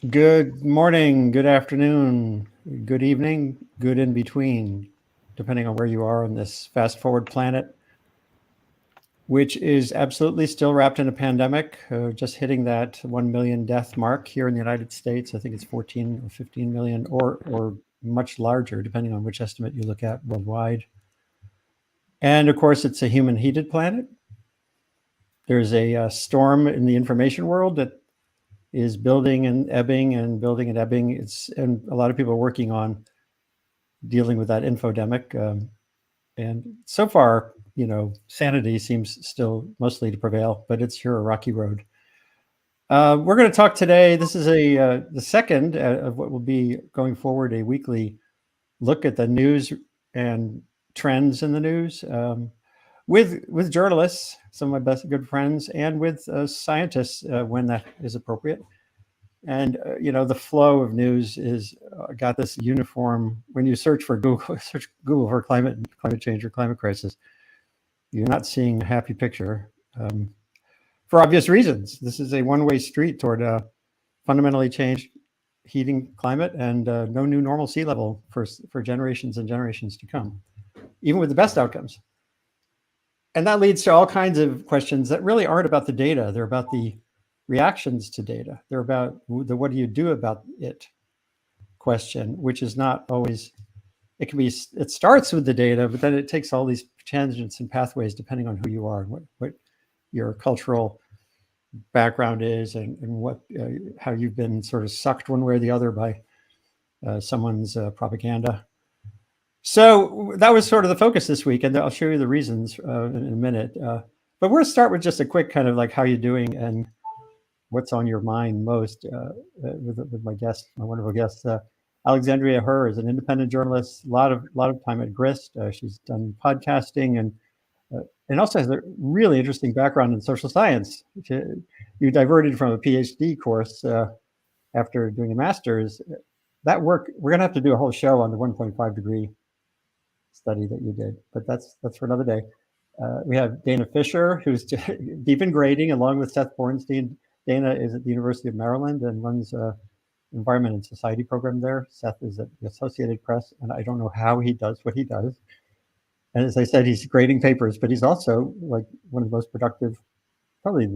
Good morning, good afternoon, good evening, good in between, depending on where you are on this fast forward planet, which is absolutely still wrapped in a pandemic, just hitting that 1 million death mark here in the United States. I think it's 14 or 15 million or much larger, depending on which estimate you look at worldwide. And of course, it's a human heated planet. There's a storm in the information world that is building and ebbing and building and ebbing. And a lot of people are working on dealing with that infodemic. And so far, sanity seems still mostly to prevail, but it's here a rocky road. We're going to talk today. This is the second of what will be going forward, a weekly look at the news and trends in the news with journalists, some of my best good friends, and with scientists when that is appropriate. And the flow of news is got this uniform. When you search Google for climate change or climate crisis, you're not seeing a happy picture for obvious reasons. This is a one-way street toward a fundamentally changed heating climate and no new normal sea level for generations and generations to come, even with the best outcomes. And that leads to all kinds of questions that really aren't about the data. They're about the reactions to data. They're about the what do you do about it question, which is not always, it starts with the data, but then it takes all these tangents and pathways depending on who you are, what your cultural background is, and what how you've been sort of sucked one way or the other by someone's propaganda. So that was sort of the focus this week, and I'll show you the reasons in a minute. But we're going to start with just a quick kind of like how you doing and what's on your mind most with my guest, my wonderful guest. Alexandria Herr is an independent journalist, a lot of time at Grist. She's done podcasting and also has a really interesting background in social science. You diverted from a PhD course after doing a master's. That work, we're going to have to do a whole show on the 1.5 degree study that you did, but that's for another day. We have Dana Fisher, who's deep in grading, along with Seth Borenstein. Dana is at the University of Maryland and runs Environment and Society program there. Seth is at the Associated Press, and I don't know how he does what he does. And as I said, he's grading papers, but he's also like one of the most productive, probably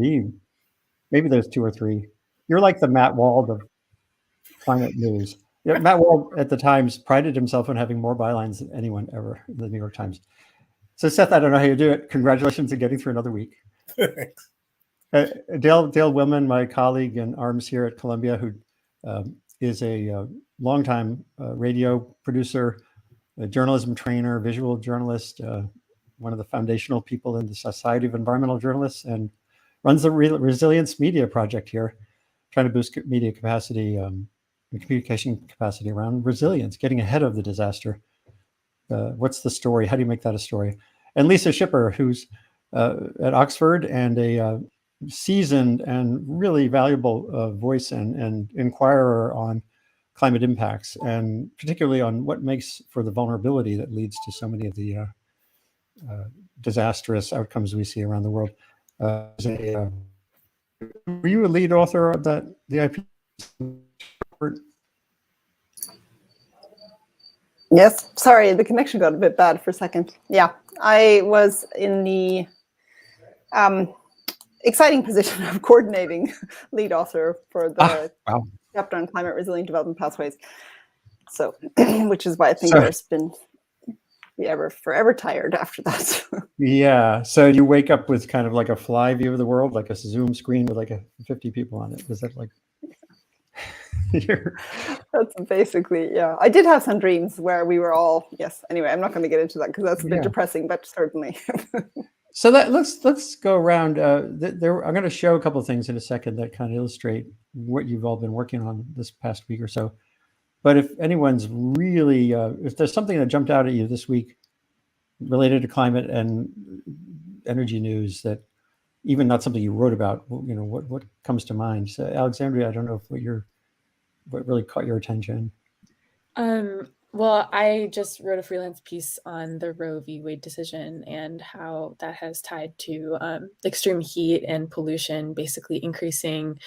maybe there's two or three. You're like the Matt Wald of climate news. Yeah, Matt Wald at the Times prided himself on having more bylines than anyone ever in the New York Times. So Seth, I don't know how you do it. Congratulations on getting through another week. Thanks. Dale Willman, my colleague in arms here at Columbia, who is a longtime radio producer, a journalism trainer, visual journalist, one of the foundational people in the Society of Environmental Journalists, and runs the Resilience Media Project here, trying to boost media capacity, communication capacity around resilience, getting ahead of the disaster. What's the story? How do you make that a story? And Lisa Schipper, who's at Oxford and a seasoned and really valuable voice and inquirer on climate impacts, and particularly on what makes for the vulnerability that leads to so many of the disastrous outcomes we see around the world. Were you a lead author of the IP report? Yes, sorry, the connection got a bit bad for a second. Yeah, I was in the exciting position of coordinating lead author for the chapter on climate resilient development pathways. So, which is why I think there's been forever tired after that. Yeah. So you wake up with kind of like a fly view of the world, like a Zoom screen with like 50 people on it. Is that like? That's basically, yeah. I did have some dreams where we were all, yes. Anyway, I'm not going to get into that because that's a bit depressing, but certainly. So let's go around. I'm going to show a couple of things in a second that kind of illustrate what you've all been working on this past week or so. But if anyone's really, if there's something that jumped out at you this week related to climate and energy news that even not something you wrote about, what comes to mind? So Alexandria, I don't know if what really caught your attention. Well, I just wrote a freelance piece on the Roe v. Wade decision and how that has tied to extreme heat and pollution, basically increasing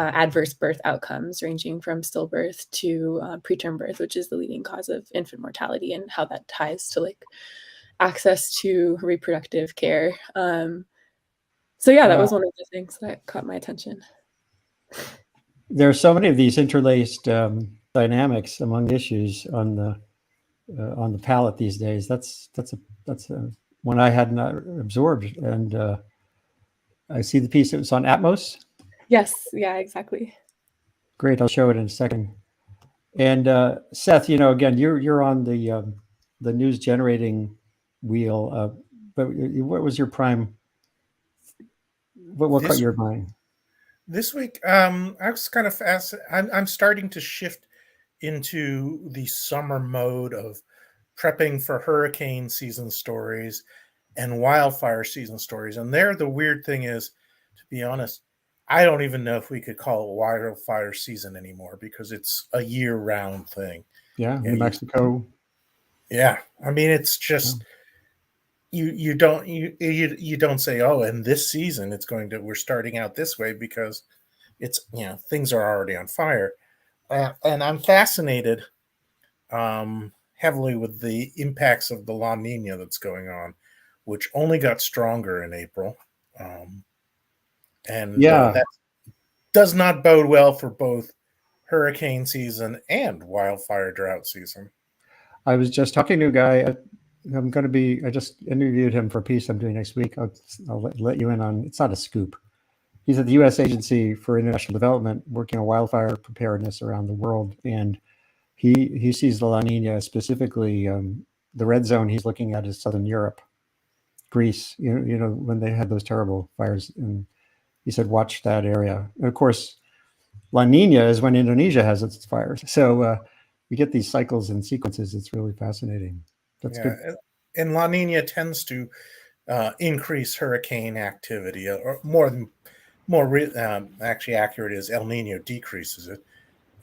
adverse birth outcomes, ranging from stillbirth to preterm birth, which is the leading cause of infant mortality, and how that ties to like access to reproductive care. So yeah, that was one of the things that caught my attention. There are so many of these interlaced dynamics among issues on the palette these days. That's a one I had not absorbed, and I see the piece. It was on Atmos. Yes, yeah, exactly. Great, I'll show it in a second. And Seth, again, you're on the news generating wheel, but what was your prime? What caught your mind? This week, I was kind of fast. I'm starting to shift into the summer mode of prepping for hurricane season stories and wildfire season stories. And there, the weird thing is, to be honest, I don't even know if we could call it wildfire season anymore because it's a year-round thing. Yeah, New Mexico. Yeah, I mean, it's just you don't say, oh, in this season we're starting out this way because it's things are already on fire, and I'm fascinated heavily with the impacts of the La Nina that's going on, which only got stronger in April. That does not bode well for both hurricane season and wildfire drought season. I was just talking to a guy. I just interviewed him for a piece I'm doing next week. I'll let you in on, it's not a scoop. He's at the U.S. Agency for International Development working on wildfire preparedness around the world. And he sees the La Nina specifically, the red zone he's looking at is Southern Europe, Greece, when they had those terrible fires. And he said, watch that area. And of course, La Nina is when Indonesia has its fires. So we get these cycles and sequences. It's really fascinating. That's good. And La Nina tends to increase hurricane activity, or actually accurate is El Nino decreases it.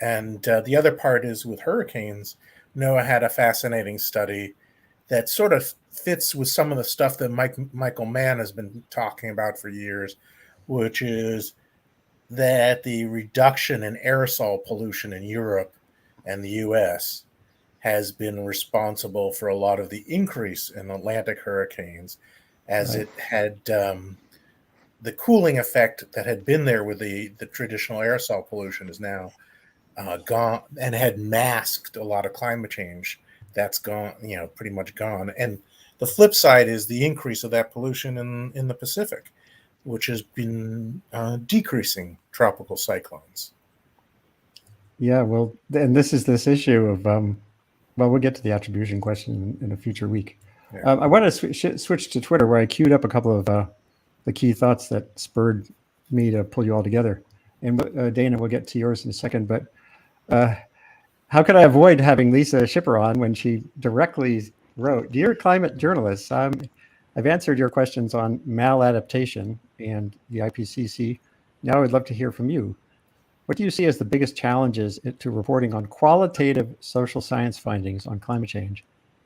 And the other part is with hurricanes, NOAA had a fascinating study that sort of fits with some of the stuff that Michael Mann has been talking about for years, which is that the reduction in aerosol pollution in Europe and the US has been responsible for a lot of the increase in Atlantic hurricanes, as it had the cooling effect that had been there with the traditional aerosol pollution is now gone, and had masked a lot of climate change. That's gone, pretty much gone. And the flip side is the increase of that pollution in the Pacific, which has been decreasing tropical cyclones. Yeah, well, and this issue of, we'll get to the attribution question in a future week. Yeah. I want to switch to Twitter, where I queued up a couple of the key thoughts that spurred me to pull you all together. And Dana, we'll get to yours in a second. But how could I avoid having Lisa Schipper on when she directly wrote, "Dear climate journalists, I've answered your questions on maladaptation and the IPCC. Now I'd love to hear from you. What do you see as the biggest challenges to reporting on qualitative social science findings on climate change?"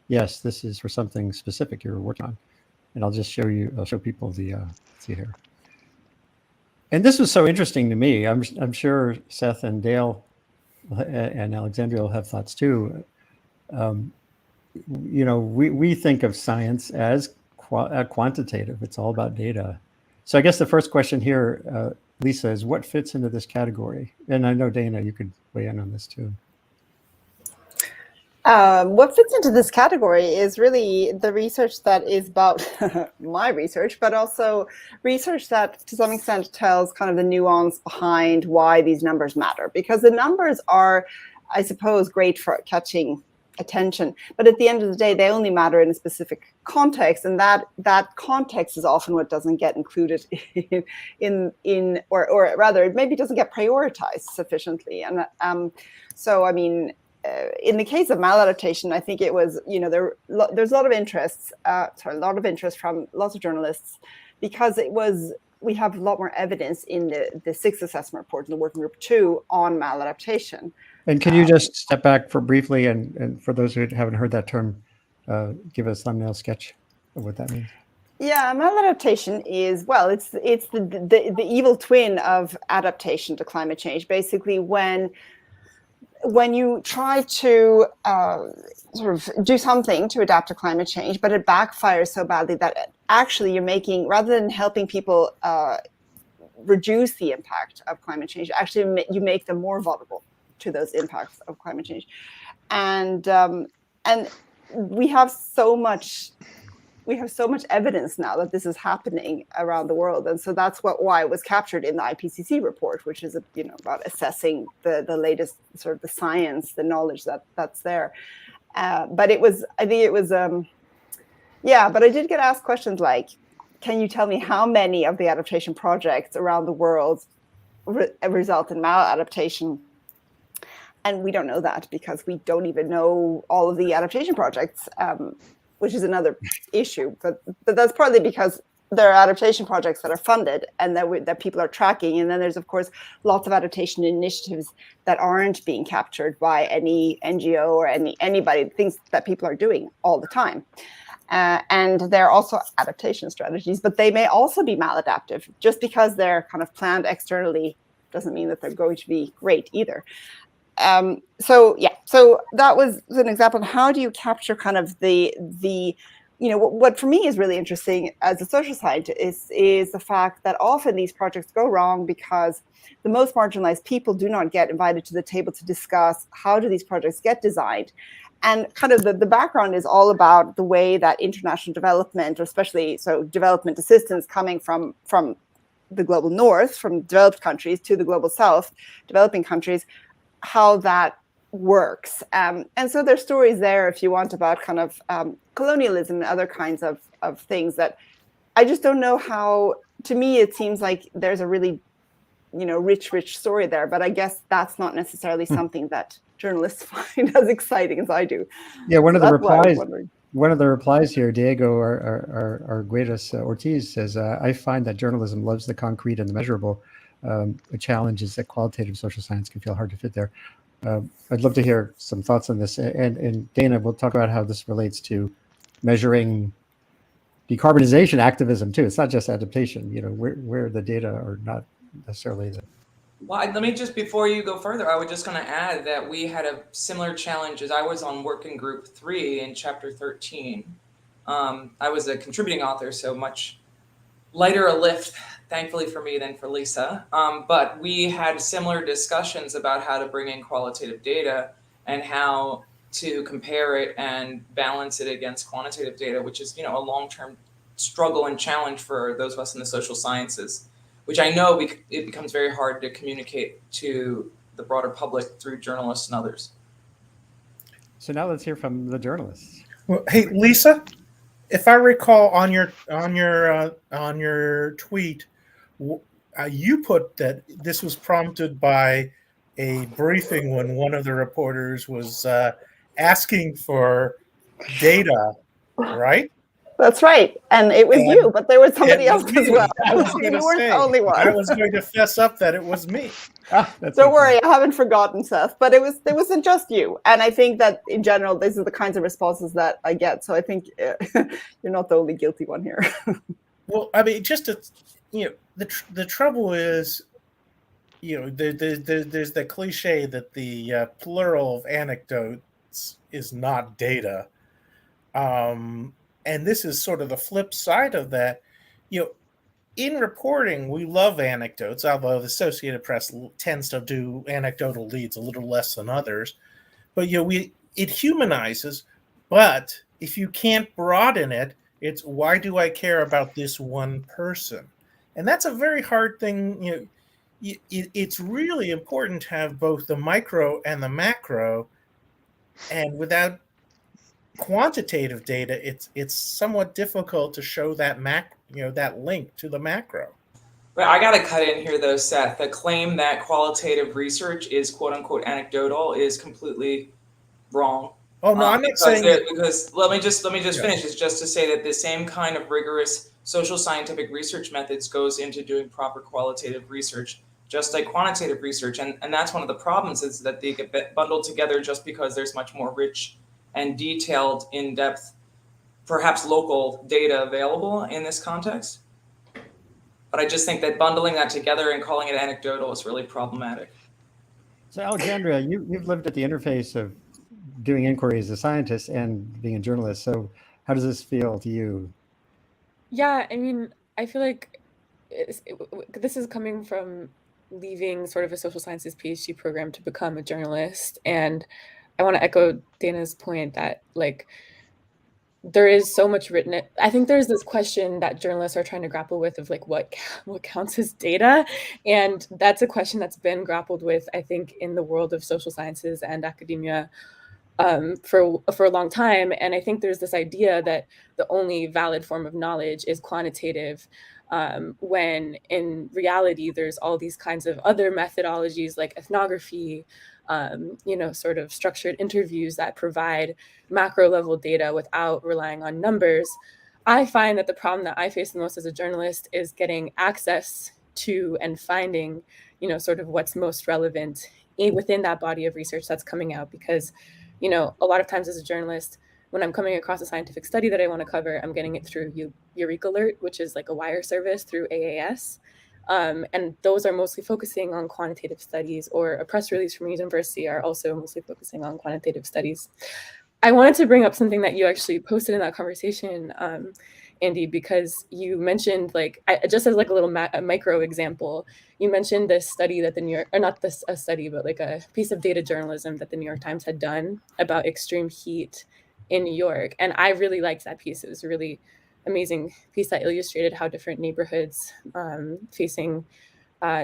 Yes, this is for something specific you're working on. And I'll show people the, see here. And this was so interesting to me. I'm sure Seth and Dale and Alexandria will have thoughts too. We think of science as quantitative. It's all about data. So I guess the first question here, Lisa, is what fits into this category? And I know, Dana, you could weigh in on this too. What fits into this category is really the research that is about my research, but also research that to some extent tells kind of the nuance behind why these numbers matter. Because the numbers are, I suppose, great for catching attention, but at the end of the day, they only matter in a specific context, and that context is often what doesn't get included or rather, it maybe doesn't get prioritized sufficiently. And so, I mean, in the case of maladaptation, I think it was, there's a lot of interest, from lots of journalists, because we have a lot more evidence in the sixth assessment report in the working group 2 on maladaptation. And can you just step back briefly, and for those who haven't heard that term, give a thumbnail sketch of what that means? Yeah, maladaptation is, well, it's the evil twin of adaptation to climate change. Basically, when you try to sort of do something to adapt to climate change, but it backfires so badly that actually you're making, rather than helping people reduce the impact of climate change, actually you make them more vulnerable to those impacts of climate change. And we have so much evidence now that this is happening around the world, and so that's why it was captured in the IPCC report, which is about assessing the latest sort of the science, the knowledge that's there. But I did get asked questions like, can you tell me how many of the adaptation projects around the world result in maladaptation? And we don't know that because we don't even know all of the adaptation projects, which is another issue. But that's partly because there are adaptation projects that are funded and that people are tracking. And then there's, of course, lots of adaptation initiatives that aren't being captured by any NGO or anybody, things that people are doing all the time. And there are also adaptation strategies, but they may also be maladaptive. Just because they're kind of planned externally doesn't mean that they're going to be great either. So that was an example of how do you capture kind of the what for me is really interesting as a social scientist is the fact that often these projects go wrong because the most marginalized people do not get invited to the table to discuss how do these projects get designed. And kind of the background is all about the way that international development, or especially development assistance coming from the global north, from developed countries to the global south, developing countries, how that works. And so there's stories there, if you want, about kind of colonialism and other kinds of things that I just don't know how. To me, it seems like there's a really, rich story there. But I guess that's not necessarily something that journalists find as exciting as I do. Yeah, one of the replies here, Diego Arguedas Ortiz says, I find that journalism loves the concrete and the measurable. A challenge is that qualitative social science can feel hard to fit there. I'd love to hear some thoughts on this. And Dana, we'll talk about how this relates to measuring decarbonization activism too. It's not just adaptation, where the data are not necessarily the... Well, let me just, before you go further, I was just going to add that we had a similar challenge as I was on working group 3 in chapter 13. I was a contributing author, so much lighter a lift, thankfully for me, than for Lisa. But we had similar discussions about how to bring in qualitative data and how to compare it and balance it against quantitative data, which is, a long-term struggle and challenge for those of us in the social sciences, which I know it becomes very hard to communicate to the broader public through journalists and others. So now let's hear from the journalists. Well, hey, Lisa, if I recall on your tweet, you put that this was prompted by a briefing when one of the reporters was asking for data, right? That's right. And it was you, but there was somebody else as well. You weren't the only one. I was going to fess up that it was me. Don't worry, I haven't forgotten, Seth, but it wasn't just you. And I think that in general, these are the kinds of responses that I get. So I think you're not the only guilty one here. Well, I mean, just the trouble is, there's the cliche that the plural of anecdotes is not data. And this is sort of the flip side of that. In reporting, we love anecdotes, although the Associated Press tends to do anecdotal leads a little less than others. But it humanizes. But if you can't broaden it, it's why do I care about this one person? And that's a very hard thing. It's really important to have both the micro and the macro. And without quantitative data, it's somewhat difficult to show that that link to the macro. But I got to cut in here, though, Seth. The claim that qualitative research is "quote unquote" anecdotal is completely wrong. Oh no, I'm not saying that, because let me just finish. It's just to say that the same kind of rigorous social scientific research methods goes into doing proper qualitative research, just like quantitative research, and that's one of the problems is that they get bundled together just because there's much more rich and detailed, in-depth perhaps local data available in this context. But I just think that bundling that together and calling it anecdotal is really problematic. So Alexandria, you've lived at the interface of doing inquiry as a scientist and being a journalist. So how does this feel to you? Yeah, I mean, I feel like this is coming from leaving sort of a social sciences PhD program to become a journalist. And I want to echo Dana's point that like there is so much written. I think there's this question that journalists are trying to grapple with of like what counts as data, and that's a question that's been grappled with, I think, in the world of social sciences and academia for a long time. And I think there's this idea that the only valid form of knowledge is quantitative, when in reality there's all these kinds of other methodologies like ethnography, sort of structured interviews that provide macro level data without relying on numbers. I find that the problem that I face the most as a journalist is getting access to and finding, sort of what's most relevant within that body of research that's coming out. Because, a lot of times as a journalist, when I'm coming across a scientific study that I want to cover, I'm getting it through Eureka Alert, which is like a wire service through AAS. And those are mostly focusing on quantitative studies, or a press release from a university are also mostly focusing on quantitative studies. I wanted to bring up something that you actually posted in that conversation, Andy, because you mentioned just as like a little micro example, you mentioned this study that the New York, or not this a study, but like a piece of data journalism that the New York Times had done about extreme heat in New York. And I really liked that piece. It was a really amazing piece that illustrated how different neighborhoods facing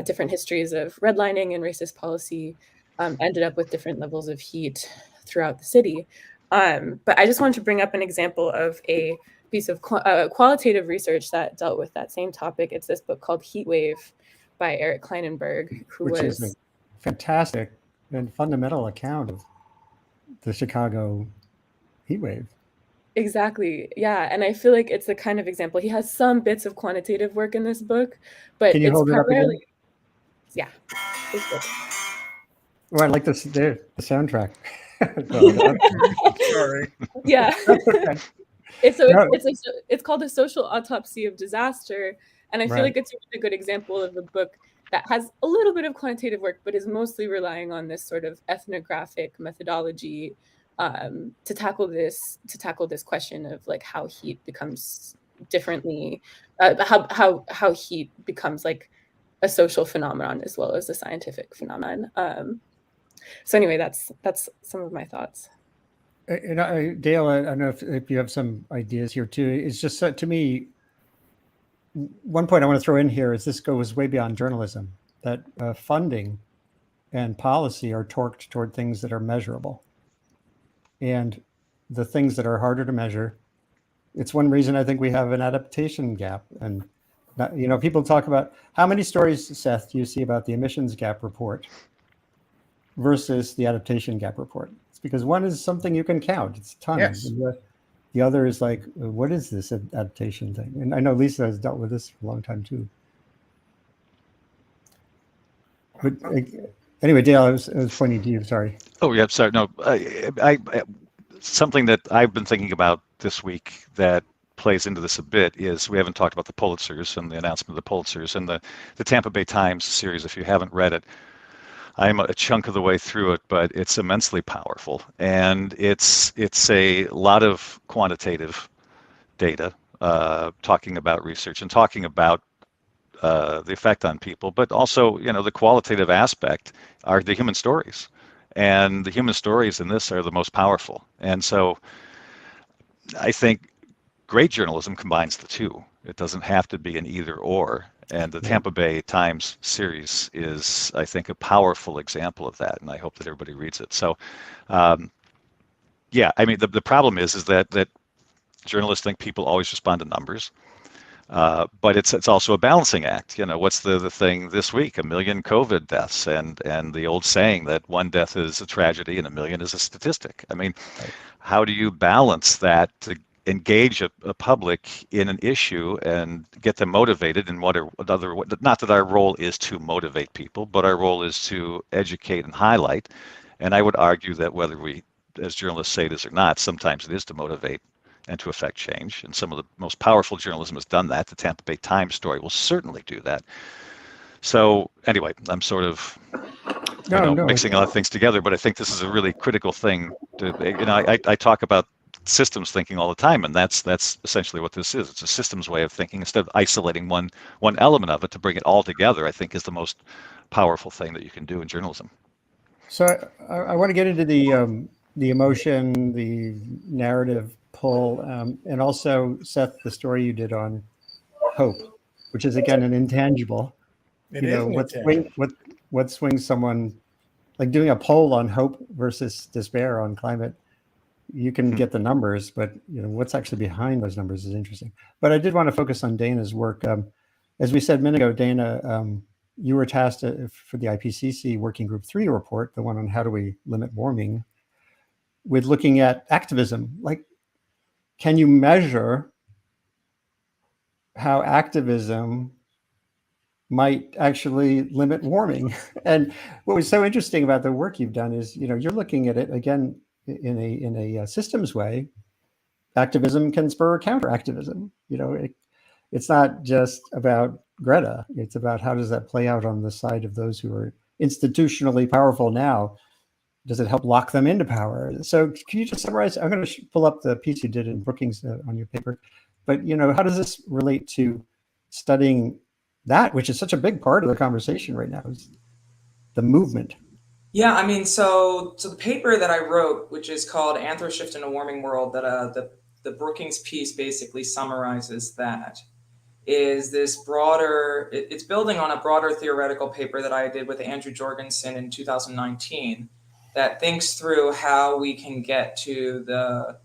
different histories of redlining and racist policy ended up with different levels of heat throughout the city. But I just wanted to bring up an example of a piece of qualitative research that dealt with that same topic. It's this book called Heatwave by Eric Kleinenberg, which is a fantastic and fundamental account of the Chicago heatwave. Exactly. Yeah. And I feel like it's the kind of example. He has some bits of quantitative work in this book, but Can you hold it up again? Yeah. Oh, I like the soundtrack. Sorry. Yeah. Okay. It's called A Social Autopsy of Disaster. And I feel like it's a really good example of a book that has a little bit of quantitative work, but is mostly relying on this sort of ethnographic methodology to tackle this question of like how heat becomes differently, how heat becomes like a social phenomenon as well as a scientific phenomenon. So anyway, that's some of my thoughts. And Dale, I don't know if you have some ideas here too. It's just to me, one point I want to throw in here is this goes way beyond journalism, that funding and policy are torqued toward things that are measurable. And the things that are harder to measure, it's one reason I think we have an adaptation gap. And, people talk about how many stories, Seth, do you see about the emissions gap report versus the adaptation gap report? It's because one is something you can count. It's tons. Yes. And the other is like, what is this adaptation thing? And I know Lisa has dealt with this for a long time too. But anyway, Dale, I was pointing to you. Sorry. Oh, yeah. Sorry. No, I something that I've been thinking about this week that plays into this a bit is we haven't talked about the Pulitzers and the announcement of the Pulitzers and the Tampa Bay Times series. If you haven't read it, I'm a chunk of the way through it, but it's immensely powerful, and it's a lot of quantitative data, talking about research and talking about the effect on people, but also, the qualitative aspect are the human stories, and the human stories in this are the most powerful. And so I think great journalism combines the two. It doesn't have to be an either or. And the Tampa Bay Times series is, I think, a powerful example of that, and I hope that everybody reads it. So, yeah, I mean, the problem is that journalists think people always respond to numbers, but it's also a balancing act. What's the thing this week? 1 million COVID deaths, and the old saying that one death is a tragedy and 1 million is a statistic. I mean, how do you balance that to engage a public in an issue and get them motivated in not that our role is to motivate people, but our role is to educate and highlight. And I would argue that whether we as journalists say this or not, sometimes it is to motivate and to affect change. And some of the most powerful journalism has done that. The Tampa Bay Times story will certainly do that. So anyway, I'm sort of mixing a lot of things together, but I think this is a really critical thing. I talk about systems thinking all the time, and that's essentially what this is. It's a systems way of thinking instead of isolating one element of it. To bring it all together, I think, is the most powerful thing that you can do in journalism. So I want to get into the emotion, the narrative pull, and also, Seth, the story you did on hope, which is again an intangible. What swings someone, like doing a poll on hope versus despair on climate. You can get the numbers, but what's actually behind those numbers is interesting. But I did want to focus on Dana's work. As we said a minute ago, Dana, you were tasked for the IPCC Working Group 3 report, the one on how do we limit warming, with looking at activism. Like, can you measure how activism might actually limit warming? And what was so interesting about the work you've done is, you're looking at it again in a systems way. Activism can spur counter activism. It's not just about Greta. It's about how does that play out on the side of those who are institutionally powerful now. Does it help lock them into power? So can you just summarize? I'm going to pull up the piece you did in Brookings on your paper. But how does this relate to studying that, which is such a big part of the conversation right now, is the movement? Yeah, I mean, so the paper that I wrote, which is called Anthro-Shift in a Warming World, that the Brookings piece basically summarizes that, is this broader, it's building on a broader theoretical paper that I did with Andrew Jorgensen in 2019 that thinks through how we can get to the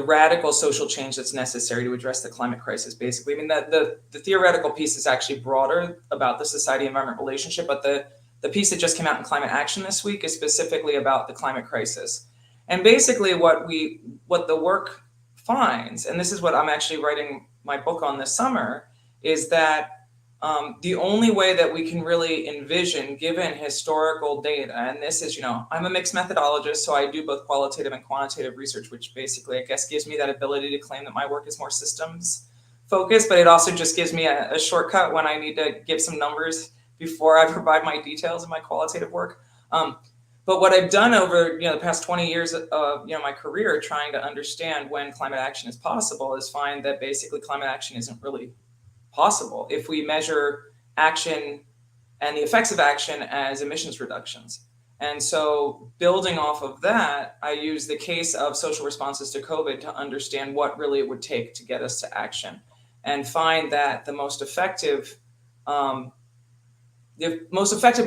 radical social change that's necessary to address the climate crisis, basically. I mean, the theoretical piece is actually broader about the society-environment relationship, but the piece that just came out in Climate Action this week is specifically about the climate crisis. And basically what the work finds, and this is what I'm actually writing my book on this summer, is that the only way that we can really envision, given historical data, and this is, I'm a mixed methodologist, so I do both qualitative and quantitative research, which basically, I guess, gives me that ability to claim that my work is more systems focused, but it also just gives me a shortcut when I need to give some numbers before I provide my details in my qualitative work. But what I've done over the past 20 years of my career trying to understand when climate action is possible is find that basically climate action isn't really possible if we measure action and the effects of action as emissions reductions. And so building off of that, I use the case of social responses to COVID to understand what really it would take to get us to action, and find that the most effective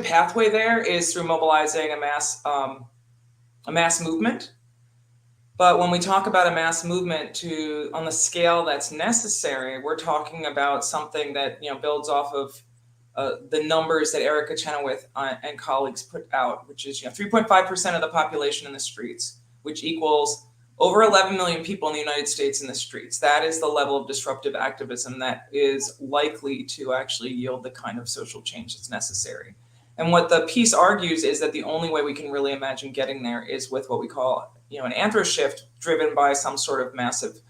pathway there is through mobilizing a mass movement. But when we talk about a mass movement on the scale that's necessary, we're talking about something that builds off of the numbers that Erica Chenoweth and colleagues put out, which is 3.5% of the population in the streets, which equals over 11 million people in the United States in the streets. That is the level of disruptive activism that is likely to actually yield the kind of social change that's necessary. And what the piece argues is that the only way we can really imagine getting there is with what we call an anthro shift driven by some sort of massive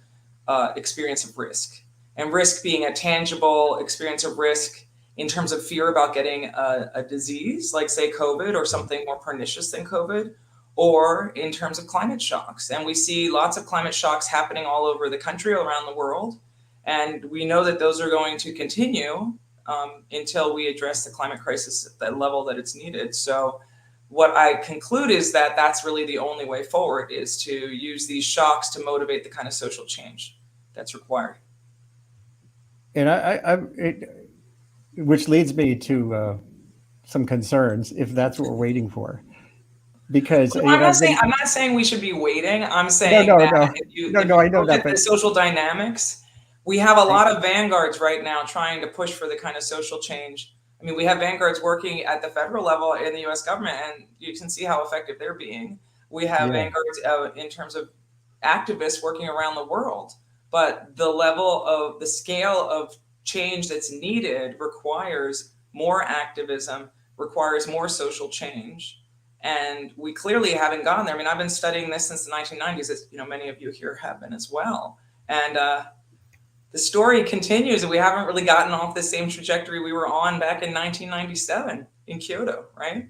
experience of risk. And risk being a tangible experience of risk in terms of fear about getting a disease, like say COVID or something more pernicious than COVID, or in terms of climate shocks. And we see lots of climate shocks happening all over the country, around the world. And we know that those are going to continue until we address the climate crisis at the level that it's needed. So what I conclude is that that's really the only way forward, is to use these shocks to motivate the kind of social change that's required. And which leads me to some concerns, if that's what we're waiting for. Because I'm not saying we should be waiting. I'm saying if you I know look at the social dynamics, we have a lot of vanguards right now trying to push for the kind of social change. I mean, we have vanguards working at the federal level in the U.S. government, and you can see how effective they're being. We have vanguards in terms of activists working around the world, but the scale of change that's needed requires more activism, requires more social change. And we clearly haven't gone there. I mean, I've been studying this since the 1990s, as many of you here have been as well. And the story continues, and we haven't really gotten off the same trajectory we were on back in 1997 in Kyoto, right?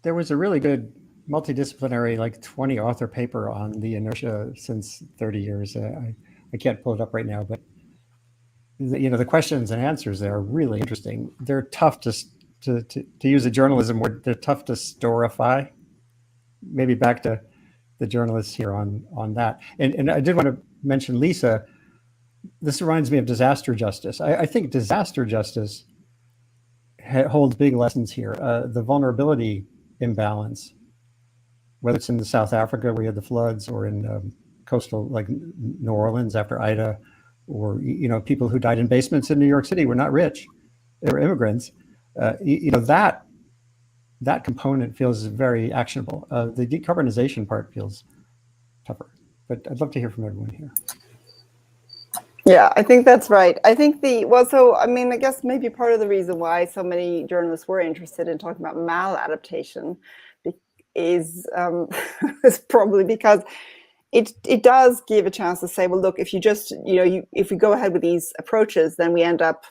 There was a really good multidisciplinary, like 20 author paper on the inertia since 30 years. I can't pull it up right now, but the questions and answers there are really interesting. They're tough to use a journalism word, they're tough to storify. Maybe back to the journalists here on that. And I did want to mention, Lisa, this reminds me of disaster justice. I think disaster justice holds big lessons here. The vulnerability imbalance, whether it's in South Africa where you had the floods, or in coastal, like New Orleans after Ida, or people who died in basements in New York City were not rich, they were immigrants. That component feels very actionable. The decarbonization part feels tougher, but I'd love to hear from everyone here. Yeah, I think that's right. I think I guess maybe part of the reason why so many journalists were interested in talking about maladaptation is probably because it does give a chance to say, well, look, if you just, if we go ahead with these approaches, then we end up,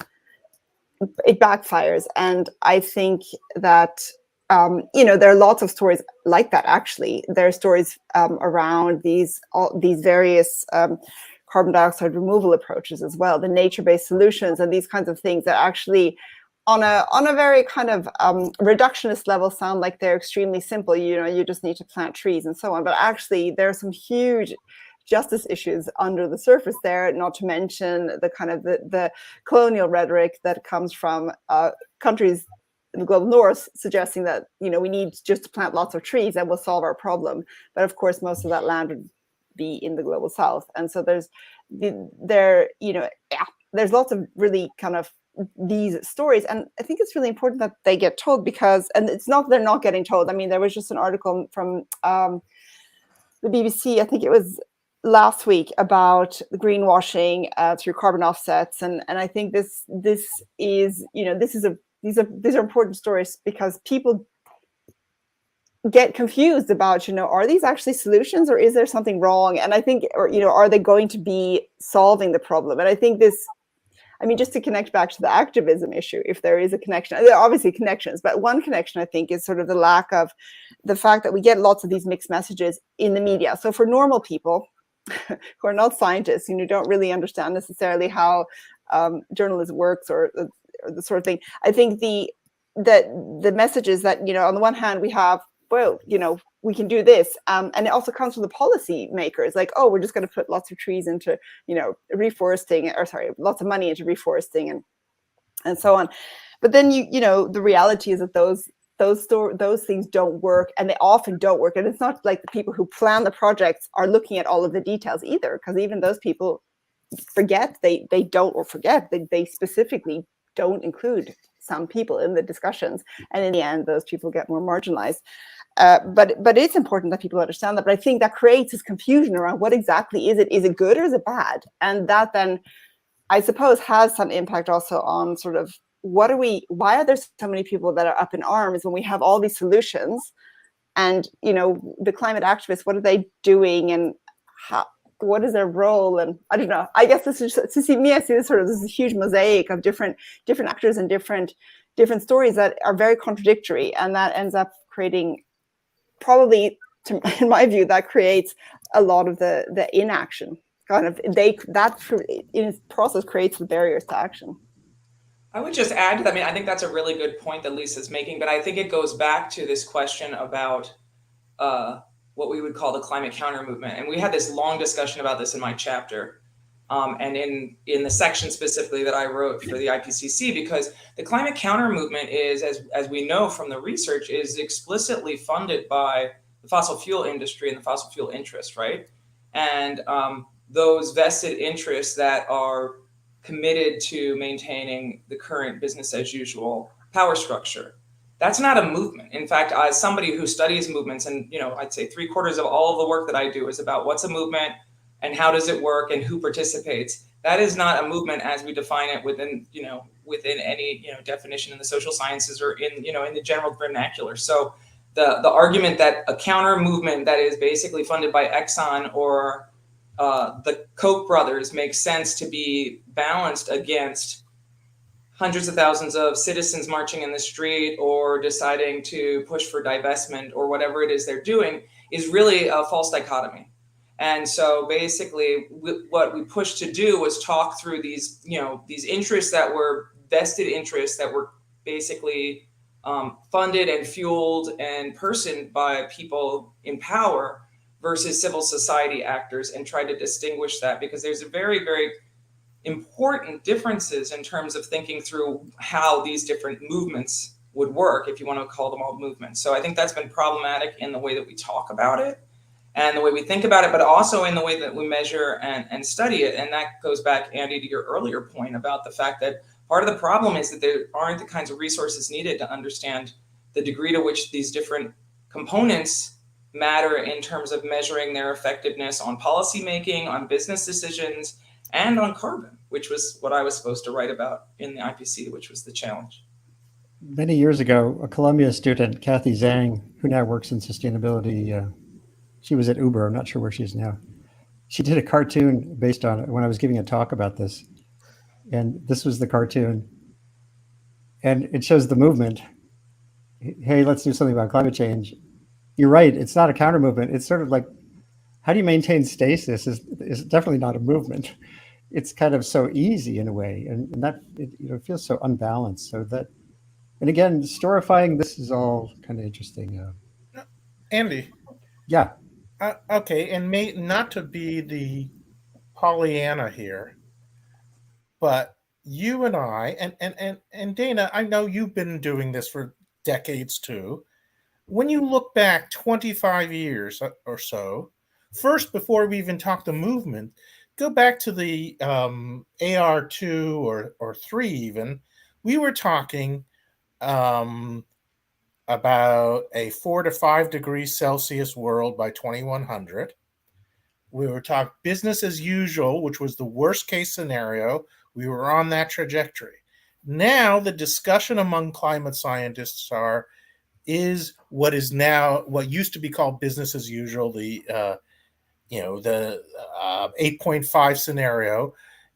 it backfires. And I think that, there are lots of stories like that, actually. There are stories around these various carbon dioxide removal approaches as well, the nature-based solutions and these kinds of things that actually on a very kind of reductionist level sound like they're extremely simple. You just need to plant trees and so on. But actually there are some huge justice issues under the surface there, not to mention the kind of the colonial rhetoric that comes from countries in the global north suggesting that, we need just to plant lots of trees that will solve our problem. But of course, most of that land would be in the global south. And so there's lots of really kind of these stories. And I think it's really important that they get told, because, and it's not, they're not getting told. I mean, there was just an article from the BBC, I think it was last week, about the greenwashing through carbon offsets. And I think these are important stories, because people get confused about, are these actually solutions, or is there something wrong? And I think, are they going to be solving the problem? And I think just to connect back to the activism issue, if there is a connection, there are obviously connections, but one connection I think is sort of the lack of the fact that we get lots of these mixed messages in the media. So for normal people who are not scientists, don't really understand necessarily how journalism works, or the sort of thing, I think the message is that, on the one hand we have, well, we can do this. And it also comes from the policy makers, like, oh, we're just going to put lots of trees into, reforesting, lots of money into reforesting and so on. But then, the reality is that those things don't work, and they often don't work. And it's not like the people who plan the projects are looking at all of the details either, because even those people forget, they specifically don't include some people in the discussions, and in the end those people get more marginalized. But it's important that people understand that. But I think that creates this confusion around what exactly is it? Is it good or is it bad? And that then, I suppose, has some impact also on sort of why are there so many people that are up in arms when we have all these solutions? And the climate activists, what are they doing, and what is their role? And I don't know. I guess this is, to see me, I see this is a huge mosaic of different actors and different stories that are very contradictory, and that ends up creating, probably, in my view, that creates a lot of the inaction. Kind of that in its process creates the barriers to action. I would just add to that. I mean, I think that's a really good point that Lisa's making, but I think it goes back to this question about what we would call the climate counter movement. And we had this long discussion about this in my chapter, and in the section specifically that I wrote for the IPCC, because the climate counter movement is, as we know from the research, is explicitly funded by the fossil fuel industry and the fossil fuel interest, right? And those vested interests that are committed to maintaining the current business as usual power structure. That's not a movement. In fact, as somebody who studies movements, and I'd say 3/4 of all of the work that I do is about what's a movement and how does it work and who participates. That is not a movement as we define it within any definition in the social sciences or in the general vernacular. So the argument that a counter movement that is basically funded by Exxon or the Koch brothers makes sense to be balanced against hundreds of thousands of citizens marching in the street or deciding to push for divestment or whatever it is they're doing is really a false dichotomy. And so basically what we pushed to do was talk through these, these interests that were vested interests that were basically funded and fueled and personed by people in power versus civil society actors, and try to distinguish that, because there's a very, very important differences in terms of thinking through how these different movements would work, if you want to call them all movements. So I think that's been problematic in the way that we talk about it and the way we think about it, but also in the way that we measure and study it. And that goes back, Andy, to your earlier point about the fact that part of the problem is that there aren't the kinds of resources needed to understand the degree to which these different components matter in terms of measuring their effectiveness on policymaking, on business decisions, and on carbon, which was what I was supposed to write about in the IPC, which was the challenge. Many years ago, a Columbia student, Kathy Zhang, who now works in sustainability, she was at Uber, I'm not sure where she is now. She did a cartoon based on it when I was giving a talk about this. And this was the cartoon. And it shows the movement. Hey, let's do something about climate change. You're right, it's not a counter movement. It's sort of like, how do you maintain stasis is definitely not a movement. It's kind of so easy in a way, and that it feels so unbalanced. So that, and again, storifying, this is all kind of interesting. Andy. Yeah. Okay, and not to be the Pollyanna here, but you and I, and Dana, I know you've been doing this for decades too. When you look back 25 years or so, first, before we even talk the movement, go back to the AR2 or 3 even, we were talking about a 4 to 5 degrees Celsius world by 2100. We were talking business as usual, which was the worst case scenario. We were on that trajectory. Now the discussion among climate scientists is what used to be called business as usual, the 8.5 scenario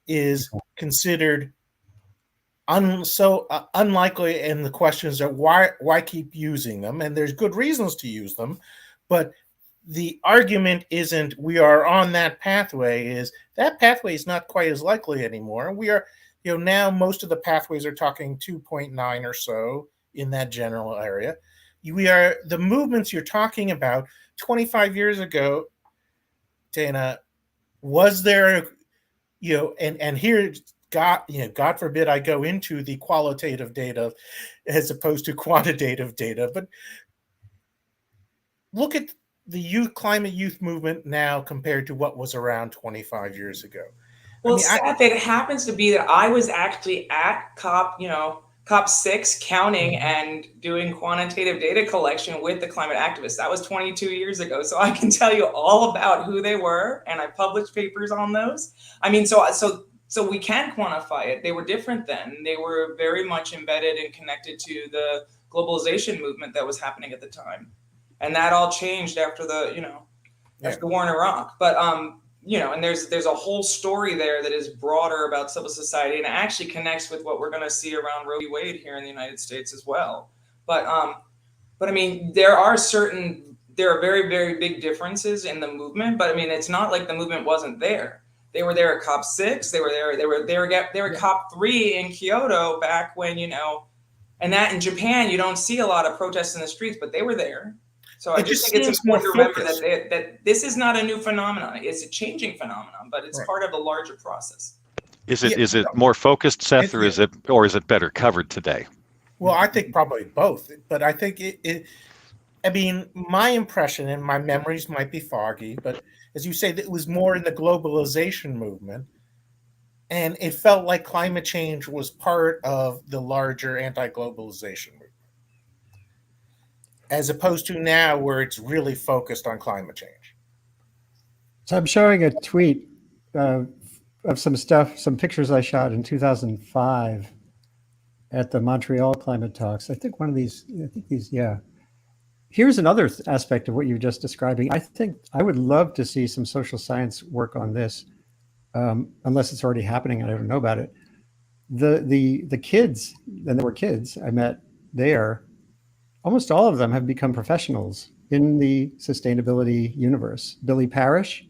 is considered unlikely, and the questions are why keep using them, and there's good reasons to use them, but the argument isn't we are on that pathway, is that pathway is not quite as likely anymore. We are, now most of the pathways are talking 2.9 or so in that general area. The movements you're talking about 25 years ago, Dana, was there, and here, God forbid I go into the qualitative data as opposed to quantitative data, but look at the climate youth movement now compared to what was around 25 years ago. Well, Seth, it happens to be that I was actually at COP6 counting and doing quantitative data collection with the climate activists. That was 22 years ago. So I can tell you all about who they were, and I published papers on those. I mean, so we can quantify it. They were different then. They were very much embedded and connected to the globalization movement that was happening at the time. And that all changed after after the war in Iraq. But and there's a whole story there that is broader about civil society, and it actually connects with what we're going to see around Roe v. Wade here in the United States as well. But I mean, there are very, very big differences in the movement. But I mean, it's not like the movement wasn't there. They were there at COP6. They were there. They were at COP3 in Kyoto back when and that in Japan you don't see a lot of protests in the streets, but they were there. So I just think it's important to remember that this is not a new phenomenon. It's a changing phenomenon, but it's part of a larger process. Is it more focused, Seth, or is it better covered today? Well, I think probably both, but I think my impression and my memories might be foggy, but as you say, it was more in the globalization movement, and it felt like climate change was part of the larger anti-globalization movement, as opposed to now where it's really focused on climate change. So I'm showing a tweet of some pictures I shot in 2005 at the Montreal climate talks. I think these, Here's another aspect of what you were just describing. I think I would love to see some social science work on this, unless it's already happening and I don't know about it. The kids, and there were kids I met there, almost all of them have become professionals in the sustainability universe. Billy Parrish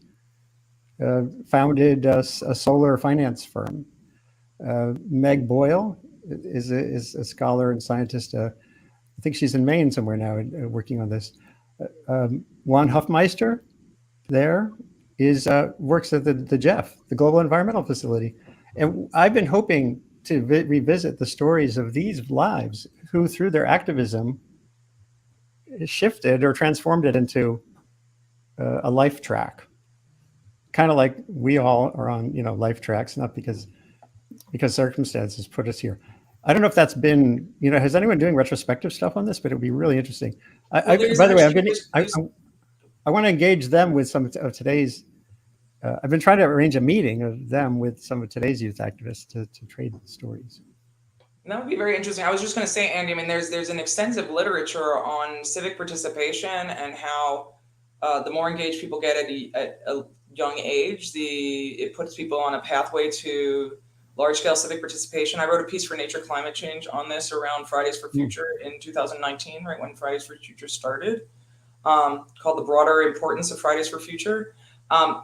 founded a solar finance firm. Meg Boyle is a scholar and scientist. I think she's in Maine somewhere now, working on this. Juan Huffmeister there works at the Jeff, the Global Environmental Facility. And I've been hoping to revisit the stories of these lives who, through their activism, shifted or transformed it into a life track. Kind of like we all are on, life tracks, not because circumstances put us here. I don't know if that's been, has anyone doing retrospective stuff on this? But it would be really interesting. By the way, I want to engage them with some of today's. I've been trying to arrange a meeting of them with some of today's youth activists to trade stories. That would be very interesting. I was just going to say, Andy, I mean, there's an extensive literature on civic participation and how the more engaged people get at a young age, it puts people on a pathway to large-scale civic participation. I wrote a piece for Nature Climate Change on this around Fridays for Future in 2019, right when Fridays for Future started, called The Broader Importance of Fridays for Future.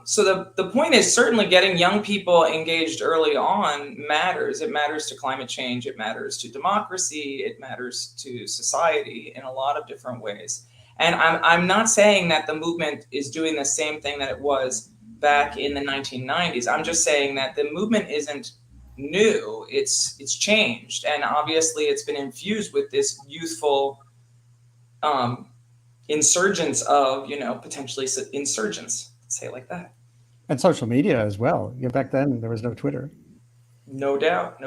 So the point is certainly getting young people engaged early on matters. It matters to climate change. It matters to democracy. It matters to society in a lot of different ways. And I'm not saying that the movement is doing the same thing that it was back in the 1990s. I'm just saying that the movement isn't new. It's changed. And obviously it's been infused with this youthful insurgence of, potentially insurgents. Say it like that. And social media as well. Back then there was no Twitter. No doubt.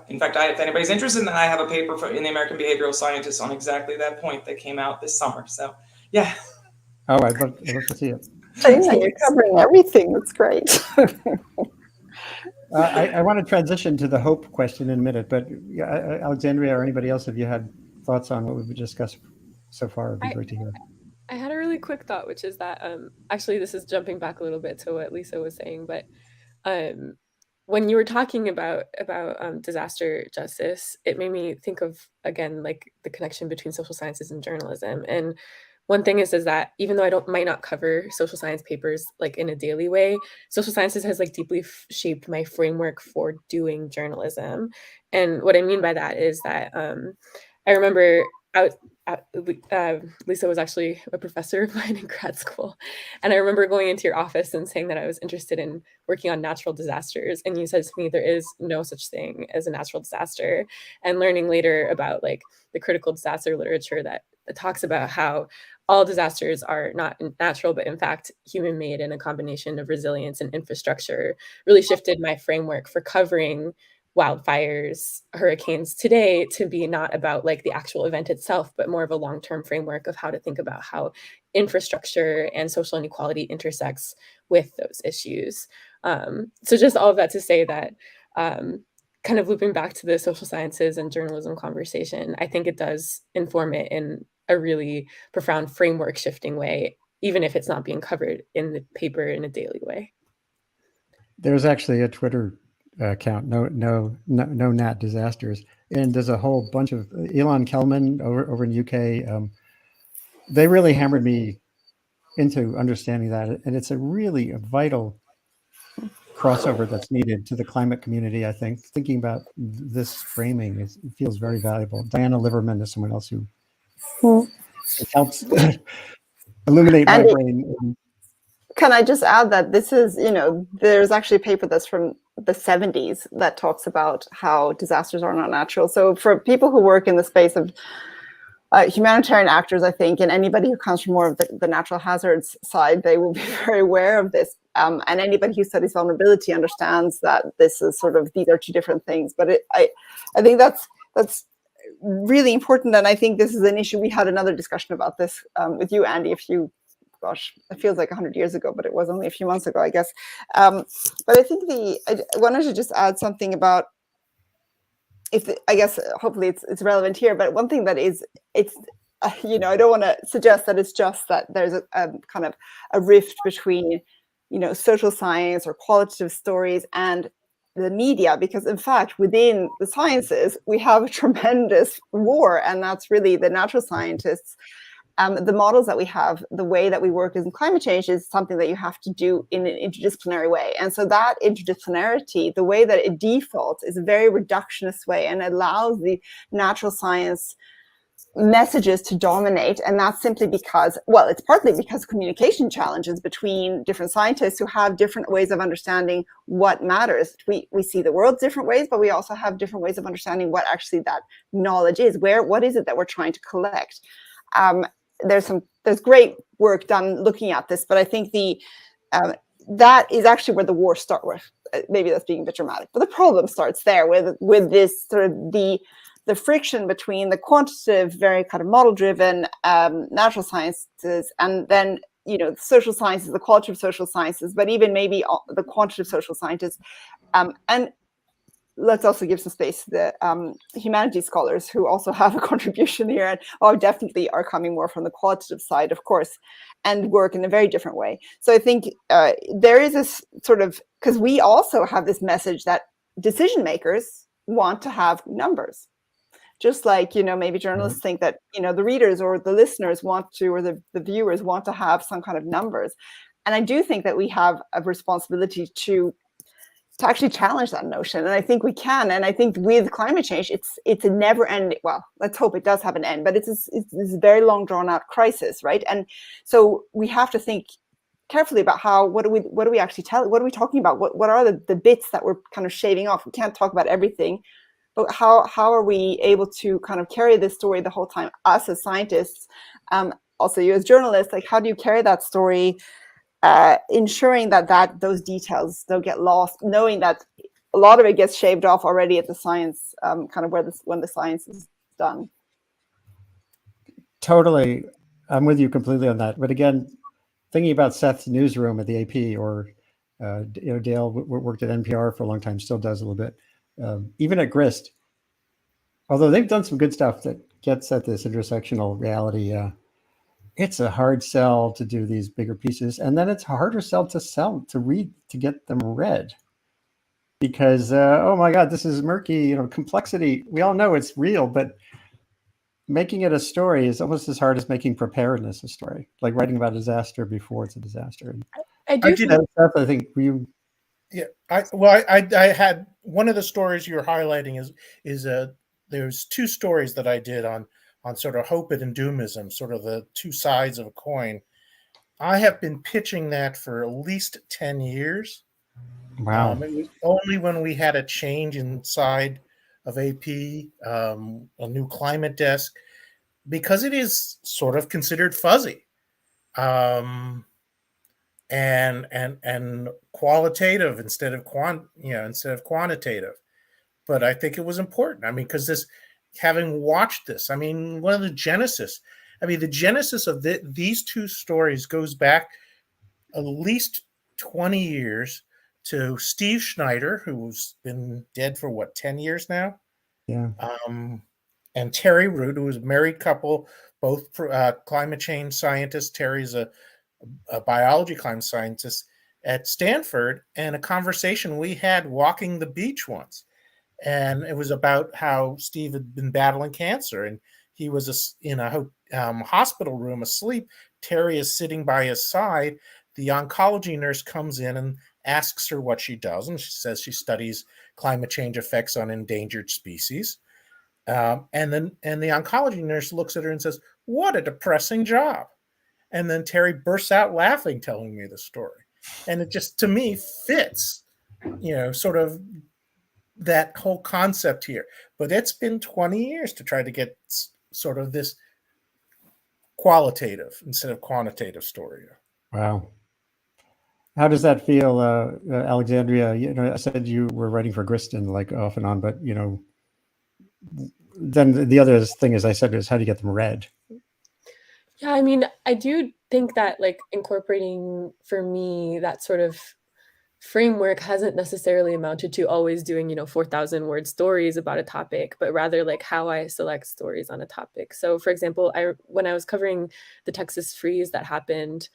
In fact, if anybody's interested in that, I have a paper in the American Behavioral Scientists on exactly that point that came out this summer. So, yeah. Oh, I'd love to see it. You're covering everything. That's great. I want to transition to the hope question in a minute, but Alexandria or anybody else, if you had thoughts on what we've discussed so far, it'd be great to hear. I had a really quick thought, which is that actually this is jumping back a little bit to what Lisa was saying, but when you were talking about disaster justice, it made me think of, again, like the connection between social sciences and journalism. And one thing is that even though I might not cover social science papers like in a daily way, social sciences has like deeply shaped my framework for doing journalism. And what I mean by that is that I remember Lisa was actually a professor of mine in grad school. And I remember going into your office and saying that I was interested in working on natural disasters. And you said to me, there is no such thing as a natural disaster. And learning later about like the critical disaster literature that talks about how all disasters are not natural, but in fact, human-made, and a combination of resilience and infrastructure really shifted my framework for covering wildfires, hurricanes today to be not about like the actual event itself, but more of a long-term framework of how to think about how infrastructure and social inequality intersects with those issues. So just all of that to say that kind of looping back to the social sciences and journalism conversation, I think it does inform it in a really profound framework shifting way, even if it's not being covered in the paper in a daily way. There's actually a Twitter account, no nat disasters, and there's a whole bunch of Elon Kelman over in the UK. They really hammered me into understanding that, and it's a really vital crossover that's needed to the climate community. I think thinking about this framing it feels very valuable. Diana Liverman is someone else who helps illuminate my brain. Can I just add that this is, there's actually a paper that's from the 70s that talks about how disasters are not natural. So for people who work in the space of humanitarian actors, I think, and anybody who comes from more of the natural hazards side, they will be very aware of this. And anybody who studies vulnerability understands that this is these are two different things. But I think that's really important. And I think this is an issue. We had another discussion about this with you, Andy, it feels like 100 years ago, but it was only a few months ago, I guess. But I think I wanted to just add something about, hopefully it's relevant here, but one thing that it's I don't want to suggest that it's just that there's a kind of a rift between, social science or qualitative stories and the media, because in fact, within the sciences, we have a tremendous war, and that's really the natural scientists. The models that we have, the way that we work in climate change is something that you have to do in an interdisciplinary way. And so that interdisciplinarity, the way that it defaults is a very reductionist way and allows the natural science messages to dominate. And that's simply because, well, it's partly because communication challenges between different scientists who have different ways of understanding what matters. We see the world different ways, but we also have different ways of understanding what actually that knowledge is. What is it that we're trying to collect? There's great work done looking at this, but I think that is actually where the war starts with. Maybe that's being a bit dramatic, but the problem starts there with this sort of the friction between the quantitative, very kind of model-driven natural sciences, and then the social sciences, the qualitative social sciences, but even maybe the quantitative social scientists, and let's also give some space to the humanities scholars who also have a contribution here and definitely are coming more from the qualitative side, of course, and work in a very different way. So I think there is this sort of, because we also have this message that decision makers want to have numbers. Just like, maybe journalists think that, the readers or the listeners want to, or the viewers want to have some kind of numbers. And I do think that we have a responsibility to actually challenge that notion. And I think we can. And I think with climate change, it's a never ending, well, let's hope it does have an end, but it's a very long drawn out crisis, right? And so we have to think carefully about what do we actually tell, what are we talking about? What are the bits that we're kind of shaving off? We can't talk about everything, but how are we able to kind of carry this story the whole time, us as scientists, also you as journalists, like how do you carry that story, ensuring that those details don't get lost, knowing that a lot of it gets shaved off already at the science, kind of when the science is done. Totally. I'm with you completely on that. But again, thinking about Seth's newsroom at the AP, or Dale worked at NPR for a long time, still does a little bit. Even at Grist, although they've done some good stuff that gets at this intersectional reality, it's a hard sell to do these bigger pieces. And then it's a harder sell to read, to get them read. Because, oh my God, this is murky, complexity. We all know it's real, but making it a story is almost as hard as making preparedness a story, like writing about a disaster before it's a disaster. I do think Seth, I think you... Yeah, I had one of the stories you're highlighting is there's two stories that I did on sort of hope and doomism, sort of the two sides of a coin. I have been pitching that for at least 10 years. Wow. It was only when we had a change inside of AP, a new climate desk, because it is sort of considered fuzzy. And qualitative instead of quantitative. But I think it was important. I mean, because having watched this, I mean, the genesis of these two stories goes back at least 20 years to Steve Schneider, who's been dead for 10 years now? Yeah. And Terry Root, who was a married couple, both climate change scientists. Terry's a biology climate scientist at Stanford, and a conversation we had walking the beach once. And it was about how Steve had been battling cancer, and he was in a hospital room asleep. Terry is sitting by his side. The oncology nurse comes in and asks her what she does, and she says she studies climate change effects on endangered species. And the oncology nurse looks at her and says, "What a depressing job." And then Terry bursts out laughing, telling me the story. And it just, to me, fits, sort of that whole concept here. But it's been 20 years to try to get sort of this qualitative instead of quantitative story. Wow. How does that feel, Alexandria? I said you were writing for Griston, like off and on, but, then the other thing, as I said, is how do you get them read? Yeah, I mean, I do think that like incorporating for me that sort of framework hasn't necessarily amounted to always doing, 4,000 word stories about a topic, but rather like how I select stories on a topic. So for example, when I was covering the Texas freeze that happened,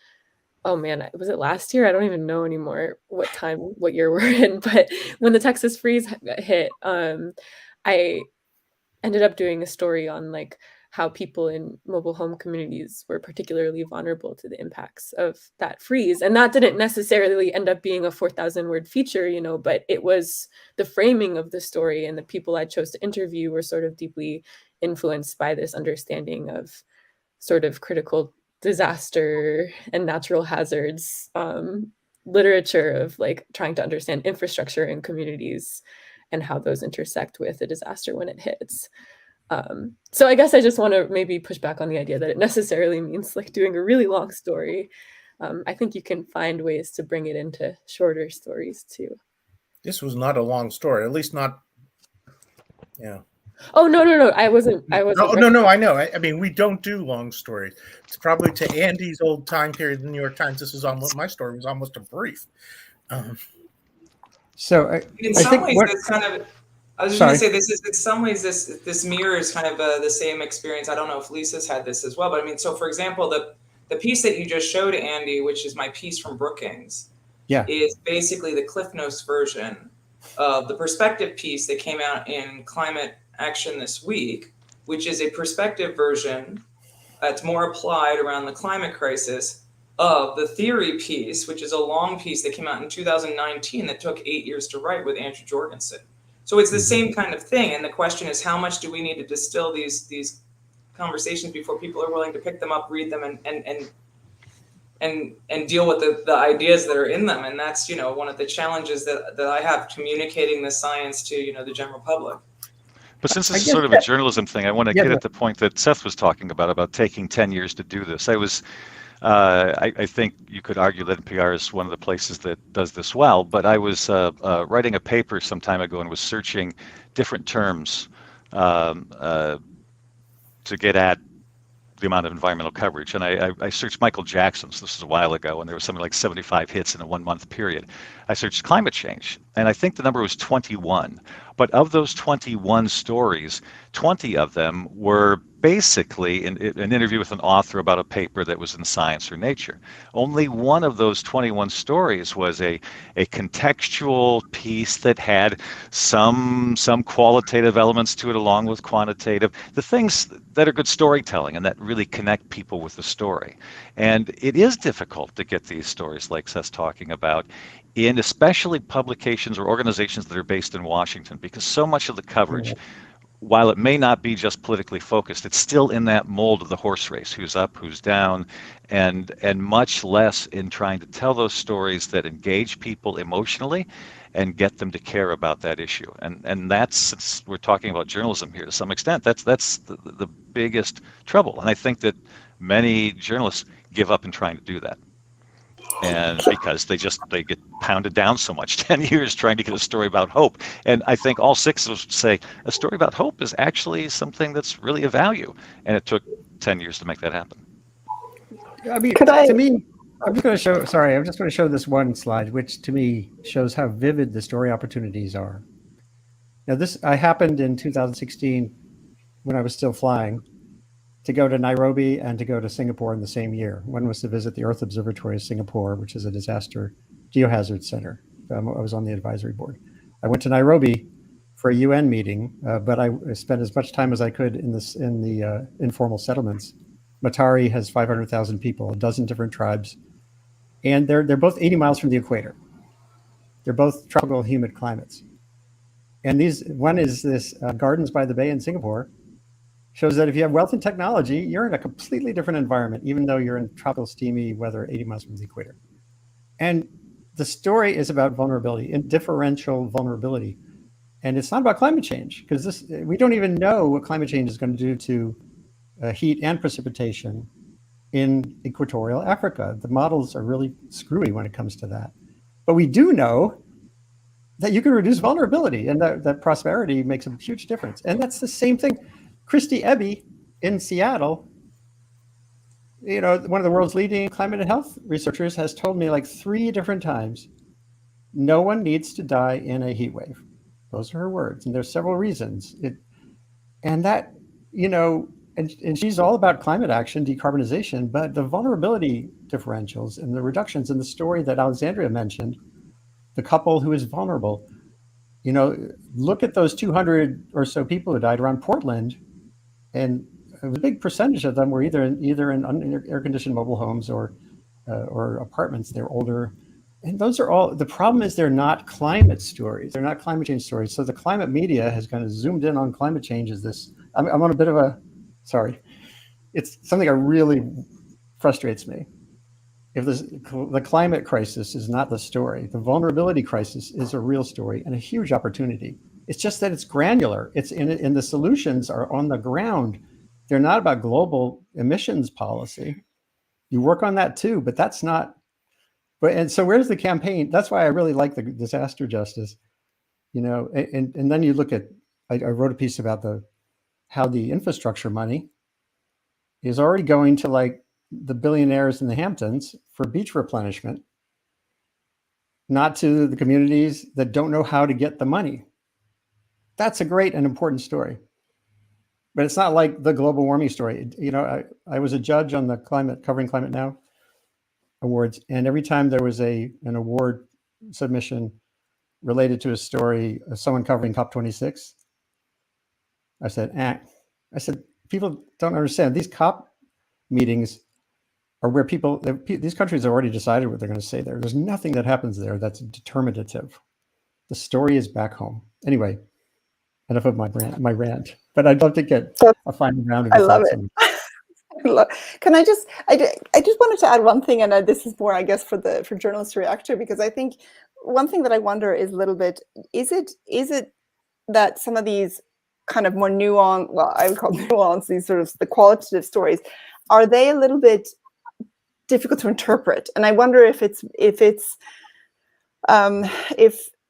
oh man, was it last year? I don't even know anymore what year we're in, but when the Texas freeze hit, I ended up doing a story on like how people in mobile home communities were particularly vulnerable to the impacts of that freeze. And that didn't necessarily end up being a 4,000 word feature, but it was the framing of the story, and the people I chose to interview were sort of deeply influenced by this understanding of sort of critical disaster and natural hazards literature of like trying to understand infrastructure in communities and how those intersect with a disaster when it hits. So I guess I just want to maybe push back on the idea that it necessarily means like doing a really long story. I think you can find ways to bring it into shorter stories too. This was not a long story, at least not. Yeah. Oh no! I wasn't. No. I know. I mean, we don't do long stories. It's probably to Andy's old time period in the New York Times. This is almost my story was almost a brief. So in some ways, it's kind of. I was just going to say this is in some ways this mirrors kind of the same experience. I don't know if Lisa's had this as well, but I mean, so for example, the piece that you just showed, Andy, which is my piece from Brookings, is basically the Cliff Notes version of the perspective piece that came out in Climate Action this week, which is a perspective version that's more applied around the climate crisis of the theory piece, which is a long piece that came out in 2019 that took 8 years to write with Andrew Jorgensen. So it's the same kind of thing. And the question is, how much do we need to distill these conversations before people are willing to pick them up, read them, and deal with the ideas that are in them? And that's, one of the challenges that I have communicating the science to, the general public. But since this is sort of a journalism thing, I want to get at the point that Seth was talking about taking 10 years to do this. I think you could argue that NPR is one of the places that does this well, but I was writing a paper some time ago and was searching different terms to get at the amount of environmental coverage. And I searched Michael Jackson's, this was a while ago, and there was something like 75 hits in a 1 month period. I searched climate change, and I think the number was 21. But of those 21 stories, 20 of them were basically an interview with an author about a paper that was in Science or Nature. Only one of those 21 stories was a contextual piece that had some qualitative elements to it along with quantitative, the things that are good storytelling and that really connect people with the story. And it is difficult to get these stories like Seth's talking about in especially publications or organizations that are based in Washington, because so much of the coverage, while it may not be just politically focused, it's still in that mold of the horse race, who's up, who's down, and much less in trying to tell those stories that engage people emotionally and get them to care about that issue. And that's, since we're talking about journalism here to some extent, that's the biggest trouble. And I think that many journalists give up in trying to do that. And because they get pounded down so much, 10 years trying to get a story about hope. And I think all six of us would say a story about hope is actually something that's really a value. And it took 10 years to make that happen. I mean, to me, I'm just going to show this one slide, which to me shows how vivid the story opportunities are. Now, this happened in 2016 when I was still flying, to go to Nairobi and to go to Singapore in the same year. One was to visit the Earth Observatory of Singapore, which is a disaster geohazard center. I was on the advisory board. I went to Nairobi for a UN meeting, but I spent as much time as I could in the informal settlements. Matari has 500,000 people, a dozen different tribes, and they're both 80 miles from the equator. They're both tropical humid climates. And one is this Gardens by the Bay in Singapore, shows that if you have wealth and technology, you're in a completely different environment, even though you're in tropical steamy weather 80 miles from the equator. And the story is about vulnerability and differential vulnerability. And it's not about climate change, because we don't even know what climate change is going to do to heat and precipitation in equatorial Africa. The models are really screwy when it comes to that. But we do know that you can reduce vulnerability, and that prosperity makes a huge difference. And that's the same thing. Christy Ebbe in Seattle, one of the world's leading climate and health researchers, has told me like 3 different times no one needs to die in a heat wave. Those are her words. And there's several reasons. And that, and she's all about climate action, decarbonization, but the vulnerability differentials and the reductions in the story that Alexandria mentioned, the couple who is vulnerable, look at those 200 or so people who died around Portland, and a big percentage of them were either in air-conditioned mobile homes or apartments. They're older. And those are all, the problem is they're not climate stories. They're not climate change stories. So the climate media has kind of zoomed in on climate change as this, I'm on a bit of a, sorry. It's something that really frustrates me. If the climate crisis is not the story, the vulnerability crisis is a real story and a huge opportunity. It's just that it's granular. It's and the solutions are on the ground. They're not about global emissions policy. You work on that too, but that's not. And so where's the campaign? That's why I really like the disaster justice, and then you look at, I wrote a piece about how the infrastructure money is already going to like the billionaires in the Hamptons for beach replenishment, not to the communities that don't know how to get the money. That's a great and important story. But it's not like the global warming story. I was a judge on the Covering Climate Now awards, and every time there was an award submission related to a story of someone covering COP26, I said, people don't understand. These COP meetings are where these countries have already decided what they're going to say there. There's nothing that happens there that's determinative. The story is back home. Anyway, enough of my rant, but I'd love to get a final round of your thoughts. I love it. Can I just wanted to add one thing, and this is more, I guess, for journalists to react to, because I think one thing that I wonder is a little bit, is it that some of these kind of more nuanced, well, I would call nuanced, these sort of the qualitative stories, are they a little bit difficult to interpret? And I wonder if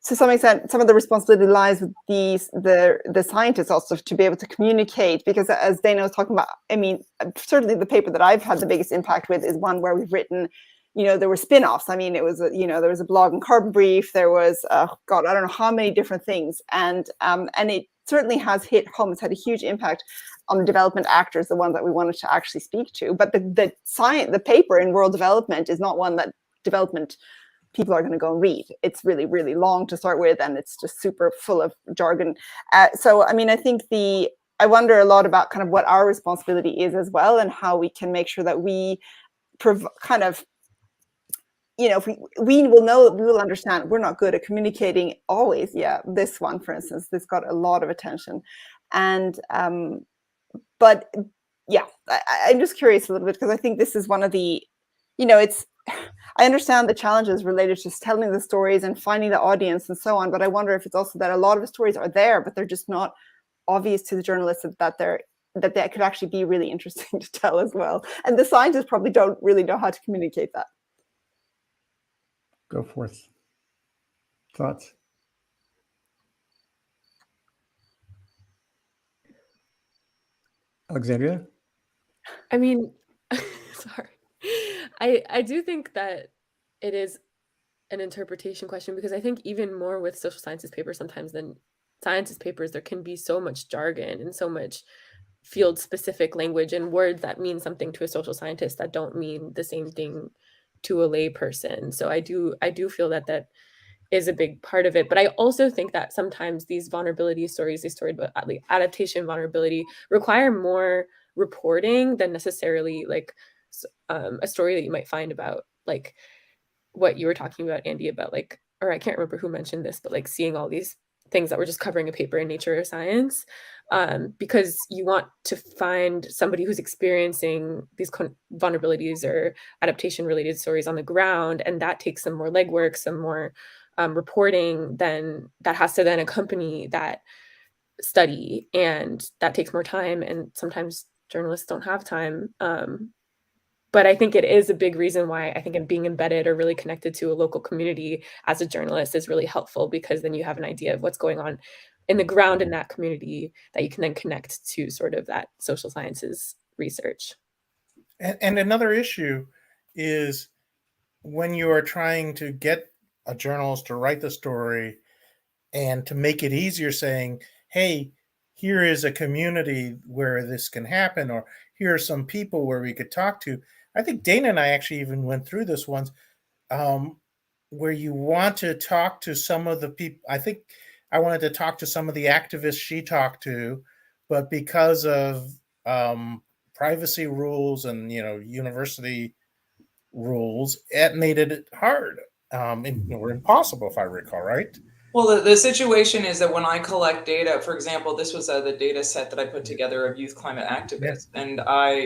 to some extent, some of the responsibility lies with the scientists also to be able to communicate, because as Dana was talking about, I mean, certainly the paper that I've had the biggest impact with is one where we've written, there were spin-offs. I mean, it was, there was a blog in Carbon Brief, there was, God, I don't know how many different things. And it certainly has hit home. It's had a huge impact on the development actors, the ones that we wanted to actually speak to. But the paper in World Development is not one that development people are going to go and read. It's really, really long to start with, and it's just super full of jargon. So, I mean, I think I wonder a lot about kind of what our responsibility is as well, and how we can make sure that we kind of, if we will know, we will understand. We're not good at communicating always. Yeah, this one, for instance, this got a lot of attention, and but yeah, I'm just curious a little bit, because I think this is one of the, I understand the challenges related to just telling the stories and finding the audience and so on, but I wonder if it's also that a lot of the stories are there, but they're just not obvious to the journalists that they could actually be really interesting to tell as well. And the scientists probably don't really know how to communicate that. Go forth. Thoughts? Alexandria? I mean, sorry. I do think that it is an interpretation question, because I think even more with social sciences papers sometimes than sciences papers, there can be so much jargon and so much field specific language and words that mean something to a social scientist that don't mean the same thing to a lay person. So I do feel that is a big part of it. But I also think that sometimes these vulnerability stories, these stories about adaptation vulnerability, require more reporting than necessarily like a story that you might find about like what you were talking about, Andy, about like, or I can't remember who mentioned this, but like seeing all these things that were just covering a paper in Nature or Science, because you want to find somebody who's experiencing these vulnerabilities or adaptation related stories on the ground. And that takes some more legwork, some more reporting, then that has to then accompany that study. And that takes more time. And sometimes journalists don't have time. But I think it is a big reason why I think being embedded or really connected to a local community as a journalist is really helpful, because then you have an idea of what's going on in the ground in that community that you can then connect to sort of that social sciences research. And another issue is when you are trying to get a journalist to write the story, and to make it easier, saying, hey, here is a community where this can happen, or here are some people where we could talk to. I think Dana and I actually even went through this once, where you want to talk to some of the people. I think I wanted to talk to some of the activists she talked to, but because of privacy rules and university rules, it made it hard, or impossible, if I recall, right? Well, the situation is that when I collect data, for example, this was the data set that I put together of youth climate activists, and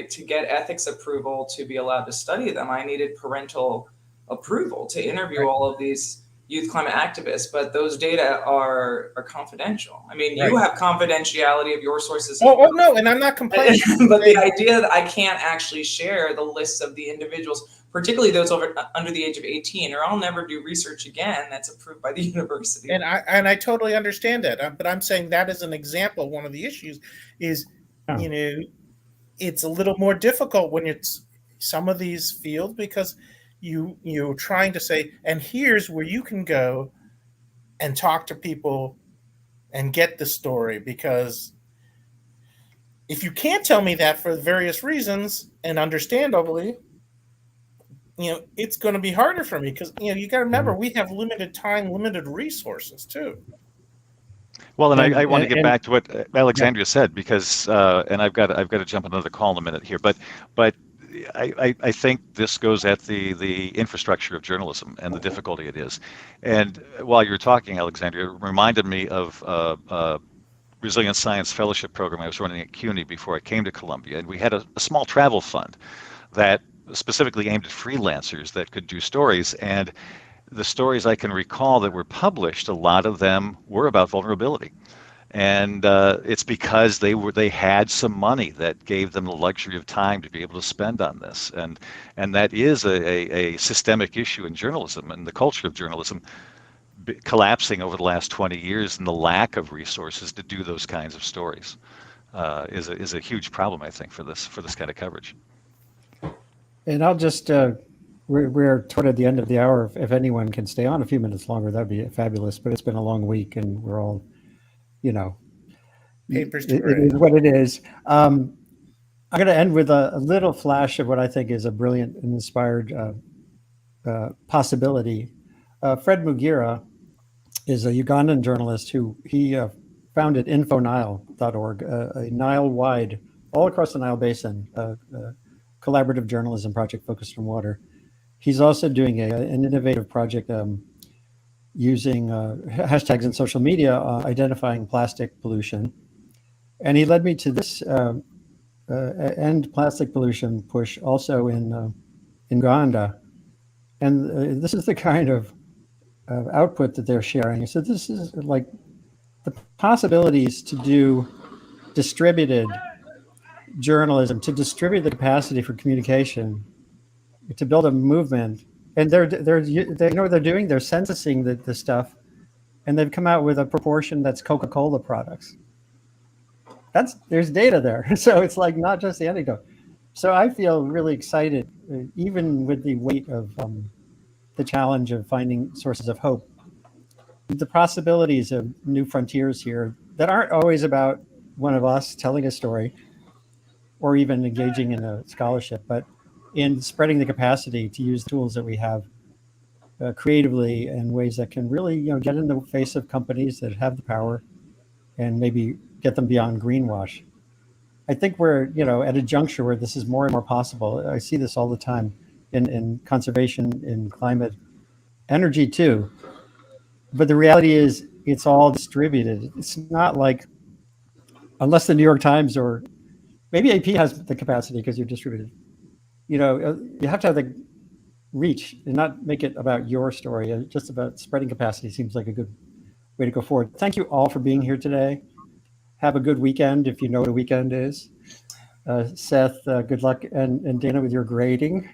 to get ethics approval to be allowed to study them, I needed parental approval to interview all of these youth climate activists, but those data are confidential. I mean, you have confidentiality of your sources. Oh no, and I'm not complaining. But the idea that I can't actually share the lists of the individuals, particularly those under the age of 18, or I'll never do research again that's approved by the university. And I totally understand that, but I'm saying that as an example, one of the issues is, it's a little more difficult when it's some of these fields, because you're trying to say, and here's where you can go and talk to people and get the story, because if you can't tell me that for various reasons, and understandably, it's going to be harder for me, because you got to remember, we have limited time, limited resources too. Well, and I want to get back to what Alexandria said, because and I've got to jump another call in a minute here, but I think this goes at the infrastructure of journalism and the difficulty it is. And while you're talking, Alexandria, it reminded me of Resilient Science Fellowship program I was running at CUNY before I came to Columbia, and we had a small travel fund that specifically aimed at freelancers that could do stories. And the stories I can recall that were published, a lot of them were about vulnerability. And it's because they had some money that gave them the luxury of time to be able to spend on this. And that is a systemic issue in journalism, and the culture of journalism collapsing over the last 20 years, and the lack of resources to do those kinds of stories is a huge problem, I think, for this kind of coverage. And I'll just we're toward the end of the hour. If anyone can stay on a few minutes longer, that'd be fabulous. But it's been a long week, and we're all, papers. It is what it is. I'm going to end with a little flash of what I think is a brilliant and inspired possibility. Fred Mughira is a Ugandan journalist who founded InfoNile.org, a Nile-wide, all across the Nile Basin, collaborative journalism project focused on water. He's also doing an innovative project using hashtags in social media, identifying plastic pollution. And he led me to this end plastic pollution push also in Uganda. And this is the kind of output that they're sharing. So this is like the possibilities to do distributed journalism, to distribute the capacity for communication, to build a movement. And they know what they're doing. They're censusing the stuff, and they've come out with a proportion that's Coca-Cola products. There's data there. So it's like not just the anecdote. So I feel really excited, even with the weight of the challenge of finding sources of hope, the possibilities of new frontiers here that aren't always about one of us telling a story or even engaging in a scholarship, but in spreading the capacity to use tools that we have creatively in ways that can really, get in the face of companies that have the power and maybe get them beyond greenwash. I think we're, at a juncture where this is more and more possible. I see this all the time in conservation, in climate, energy too. But the reality is it's all distributed. It's not like, unless the New York Times or maybe AP has the capacity because you're distributed. You have to have the reach and not make it about your story. Just about spreading capacity seems like a good way to go forward. Thank you all for being here today. Have a good weekend, if you know what a weekend is. Seth, good luck, and Dana with your grading.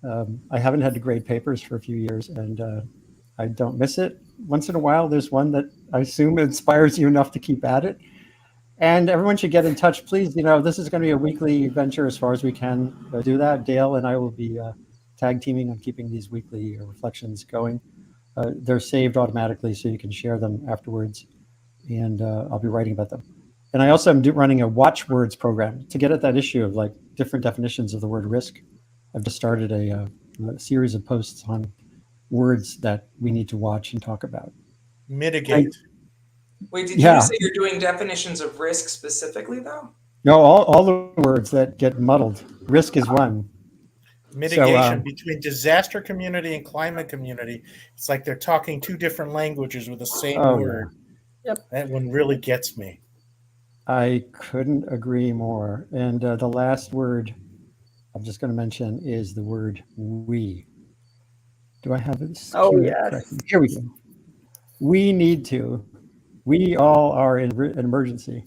I haven't had to grade papers for a few years, and I don't miss it. Once in a while, there's one that I assume inspires you enough to keep at it. And everyone should get in touch, please. This is going to be a weekly venture as far as we can do that. Dale and I will be tag teaming on keeping these weekly reflections going. They're saved automatically, so you can share them afterwards. And I'll be writing about them. And I also am running a watchwords program to get at that issue of like different definitions of the word risk. I've just started a series of posts on words that we need to watch and talk about. Mitigate. Wait, did you just say you're doing definitions of risk specifically, though? No, all the words that get muddled. Risk is one. Mitigation between disaster community and climate community. It's like they're talking two different languages with the same word. Yep. That one really gets me. I couldn't agree more. And the last word I'm just going to mention is the word we. Do I have this? Oh, yes. Correctly? Here we go. We need to. We all are in an emergency.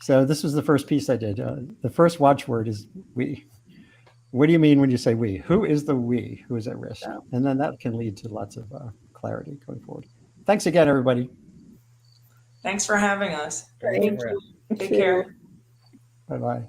So this was the first piece I did. The first watchword is we. What do you mean when you say we? Who is the we who is at risk? Yeah. And then that can lead to lots of clarity going forward. Thanks again, everybody. Thanks for having us. Thank you. Take care. Bye-bye.